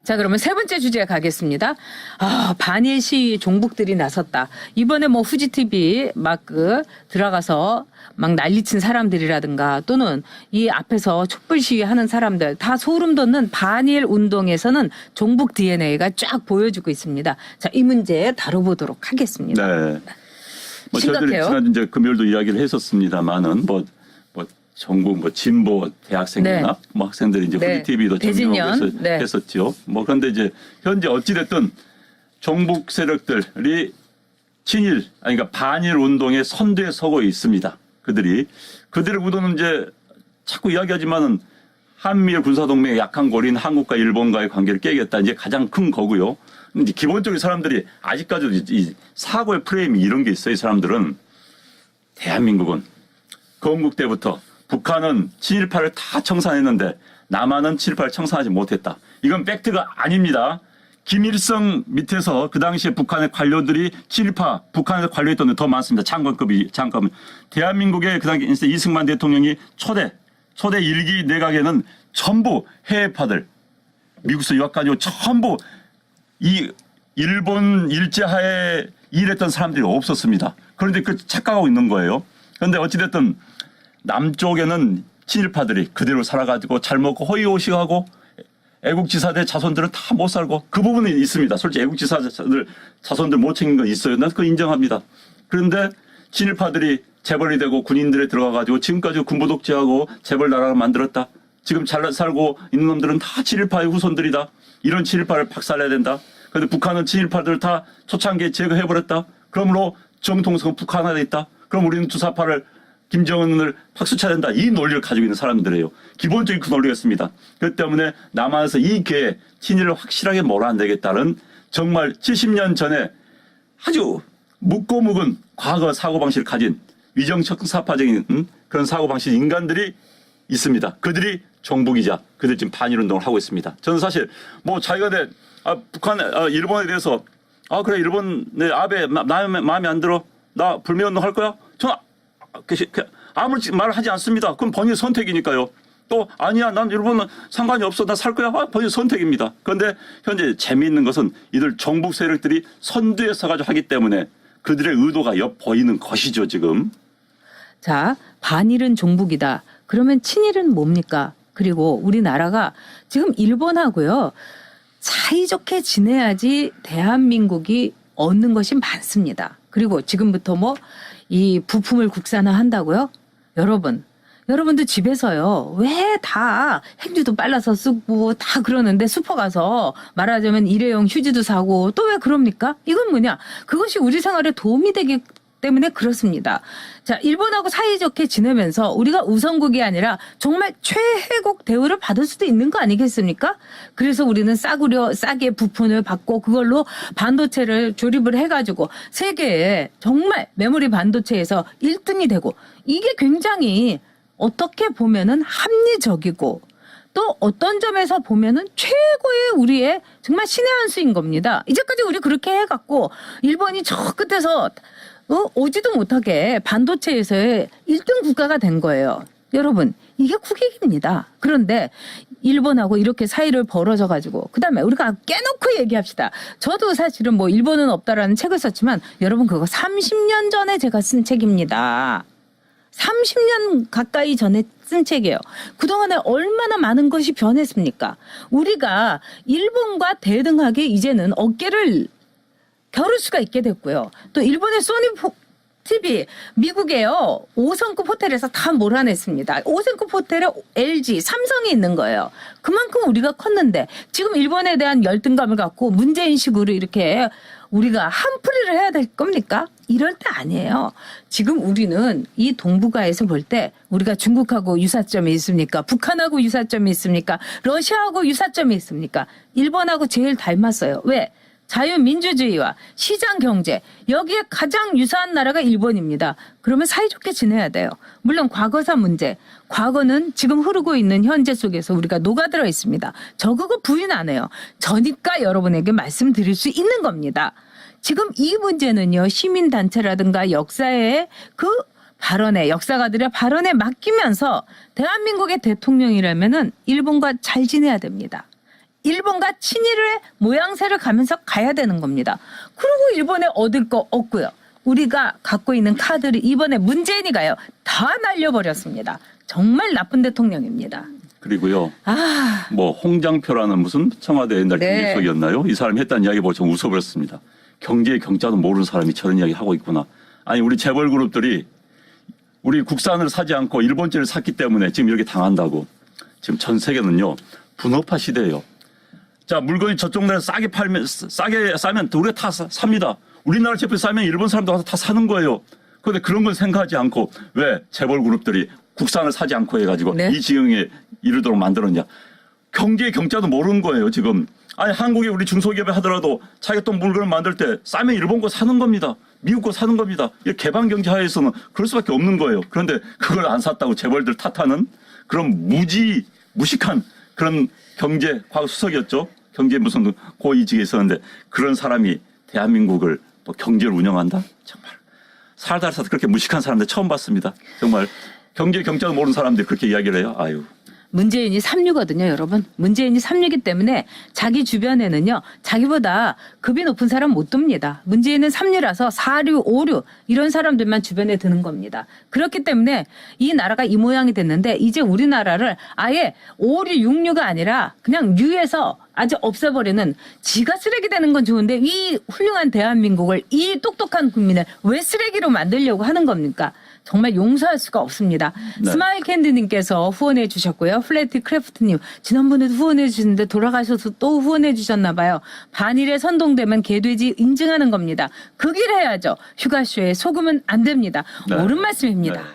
자, 그러면 세 번째 주제 가겠습니다. 반일 시위 종북들이 나섰다. 이번에 뭐 후지 TV 막 들어가서 막 난리친 사람들이라든가 또는 이 앞에서 촛불 시위하는 사람들 다 소름 돋는 반일 운동에서는 종북 DNA가 쫙 보여주고 있습니다. 자, 이 문제 다뤄보도록 하겠습니다. 네. 뭐 저희들이 심각해요. 지난 이제 금요일도 이야기를 했었습니다만은 뭐 전국 진보 대학생이나 네. 뭐 학생들이 이제 네. 후지 TV도 대진년. 참여하고 네. 했었죠. 뭐 그런데 이제 현재 어찌됐든 종북 세력들이 친일 그러니까 반일 운동의 선두에 서고 있습니다. 그들의 의도는 이제 자꾸 이야기하지만은 한미일 군사동맹의 약한 고리인 한국과 일본과의 관계를 깨겠다. 이제 가장 큰 거고요. 근데 기본적으로 사람들이 아직까지도 이 사고의 프레임이 이런 게 있어요. 이 사람들은 대한민국은 건국 때부터 북한은 친일파를 다 청산했는데 남한은 친일파를 청산하지 못했다. 이건 팩트가 아닙니다. 김일성 밑에서 그 당시에 북한의 관료들이 친일파 북한에서 관료했던 데 더 많습니다. 장관급이 장관. 대한민국의 그 당시 이승만 대통령이 초대 1기 내각에는 전부 해외파들 미국에서 유학 가지고 전부 이 일본 일제하에 일했던 사람들이 없었습니다. 그런데 그 착각하고 있는 거예요. 그런데 어찌됐든 남쪽에는 친일파들이 그대로 살아가지고 잘 먹고 허위호식하고 애국지사대 자손들은 다 못 살고 그 부분이 있습니다. 솔직히 애국지사들 자손들 못 챙긴 건 있어요. 난 그거 인정합니다. 그런데 친일파들이 재벌이 되고 군인들에 들어가가지고 지금까지 군부 독재하고 재벌 나라를 만들었다. 지금 잘 살고 있는 놈들은 다 친일파의 후손들이다. 이런 친일파를 박살내야 된다. 그런데 북한은 친일파들을 다 초창기에 제거해버렸다. 그러므로 정통성은 북한화돼 있다. 그럼 우리는 주사파를 김정은을 박수 쳐야 된다. 이 논리를 가지고 있는 사람들이에요. 기본적인 그 논리가 있습니다. 그렇기 때문에 남한에서 이 기회에 친일을 확실하게 몰아내겠다는 정말 70년 전에 아주 묻고 묵은 과거 사고방식을 가진 위정척사파적인 그런 사고방식 인간들이 있습니다. 그들이 종북이자 그들 지금 반일운동을 하고 있습니다. 저는 사실 뭐 자기가 북한, 일본에 대해서 그래 일본 내 아베 마음에 안 들어 나 불매운동 할 거야? 저는 아무렇지 말을 하지 않습니다. 그럼 본인 선택이니까요. 또 아니야 난 일본은 상관이 없어 나 살 거야. 본인 선택입니다. 그런데 현재 재미있는 것은 이들 종북 세력들이 선두에 서가지고 하기 때문에 그들의 의도가 엿보이는 것이죠 지금. 자, 반일은 종북이다. 그러면 친일은 뭡니까? 그리고 우리나라가 지금 일본하고요. 사이좋게 지내야지 대한민국이 얻는 것이 많습니다. 그리고 지금부터 뭐 이 부품을 국산화한다고요? 여러분도 집에서요. 왜 다 행주도 빨라서 쓰고 다 그러는데 슈퍼 가서 말하자면 일회용 휴지도 사고 또 왜 그럽니까? 이건 뭐냐? 그것이 우리 생활에 도움이 되기 때문에 그렇습니다. 자, 일본하고 사이좋게 지내면서 우리가 우선국이 아니라 정말 최혜국 대우를 받을 수도 있는 거 아니겠습니까? 그래서 우리는 싸게 부품을 받고 그걸로 반도체를 조립을 해가지고 세계에 정말 메모리 반도체에서 1등이 되고 이게 굉장히 어떻게 보면은 합리적이고 또 어떤 점에서 보면은 최고의 우리의 정말 신의 한 수인 겁니다. 이제까지 우리 그렇게 해갖고 일본이 저 끝에서 오지도 못하게 반도체에서의 1등 국가가 된 거예요. 여러분 이게 국익입니다. 그런데 일본하고 이렇게 사이를 벌어져 가지고 그다음에 우리가 깨놓고 얘기합시다. 저도 사실은 뭐 일본은 없다라는 책을 썼지만 여러분 그거 30년 전에 제가 쓴 책입니다. 30년 가까이 전에 쓴 책이에요. 그동안에 얼마나 많은 것이 변했습니까? 우리가 일본과 대등하게 이제는 어깨를 겨룰 수가 있게 됐고요. 또 일본의 소니 TV, 미국에요. 5성급 호텔에서 다 몰아냈습니다. 5성급 호텔에 LG, 삼성이 있는 거예요. 그만큼 우리가 컸는데 지금 일본에 대한 열등감을 갖고 문제인식으로 이렇게 우리가 한풀이를 해야 될 겁니까? 이럴 때 아니에요. 지금 우리는 이 동북아에서 볼 때 우리가 중국하고 유사점이 있습니까? 북한하고 유사점이 있습니까? 러시아하고 유사점이 있습니까? 일본하고 제일 닮았어요. 왜? 자유민주주의와 시장경제 여기에 가장 유사한 나라가 일본입니다. 그러면 사이좋게 지내야 돼요. 물론 과거사 문제 과거는 지금 흐르고 있는 현재 속에서 우리가 녹아들어 있습니다. 저 그거 부인 안 해요. 저니까 여러분에게 말씀드릴 수 있는 겁니다. 지금 이 문제는요. 시민단체라든가 역사의 그 발언에 역사가들의 발언에 맡기면서 대한민국의 대통령이라면은 일본과 잘 지내야 됩니다. 일본과 친일의 모양새를 가면서 가야 되는 겁니다. 그리고 일본에 얻을 거 없고요. 우리가 갖고 있는 카드를 이번에 문재인이 가요. 다 날려버렸습니다. 정말 나쁜 대통령입니다. 그리고요. 아, 뭐 홍장표라는 무슨 청와대 옛날 네. 경제수석이었나요? 이 사람이 했다는 이야기 보고 좀 웃어버렸습니다. 경제의 경자도 모르는 사람이 저런 이야기 하고 있구나. 아니 우리 재벌 그룹들이 우리 국산을 사지 않고 일본제를 샀기 때문에 지금 이렇게 당한다고. 지금 전 세계는요 분업화 시대예요. 자 물건이 저쪽 나라에 싸게 팔면 싸게 싸면 우리가 다 삽니다. 우리나라 제품 싸면 일본 사람도 와서 다 사는 거예요. 그런데 그런 걸 생각하지 않고 왜 재벌 그룹들이 국산을 사지 않고 해가지고 네. 이 지경에 이르도록 만들었냐. 경제의 경자도 모르는 거예요 지금. 아니 한국에 우리 중소기업이 하더라도 자기가 또 물건을 만들 때 싸면 일본 거 사는 겁니다. 미국 거 사는 겁니다. 이 개방 경제 하에서는 그럴 수밖에 없는 거예요. 그런데 그걸 안 샀다고 재벌들 탓하는 그런 무식한 그런 경제 과거 수석이었죠. 경제 무슨 고위직에 있었는데 그런 사람이 대한민국을 또 경제를 운영한다? 정말 살다 살다 그렇게 무식한 사람들 처음 봤습니다. 정말 경제 경자도 모르는 사람들이 그렇게 이야기를 해요. 아유. 문재인이 3류거든요, 여러분. 문재인이 3류이기 때문에 자기 주변에는요, 자기보다 급이 높은 사람 못 둡니다. 문재인은 3류라서 4류, 5류 이런 사람들만 주변에 드는 겁니다. 그렇기 때문에 이 나라가 이 모양이 됐는데 이제 우리나라를 아예 5류, 6류가 아니라 그냥 류에서 아주 없애버리는 지가 쓰레기 되는 건 좋은데 이 훌륭한 대한민국을 이 똑똑한 국민을 왜 쓰레기로 만들려고 하는 겁니까? 정말 용서할 수가 없습니다. 네. 스마일 캔디님께서 후원해 주셨고요. 플래티 크래프트님 지난번에도 후원해 주셨는데 돌아가셔서 또 후원해 주셨나 봐요. 반일에 선동되면 개돼지 인증하는 겁니다. 그 길 해야죠. 휴가쇼에 속으면 안 됩니다. 네. 옳은 말씀입니다. 네.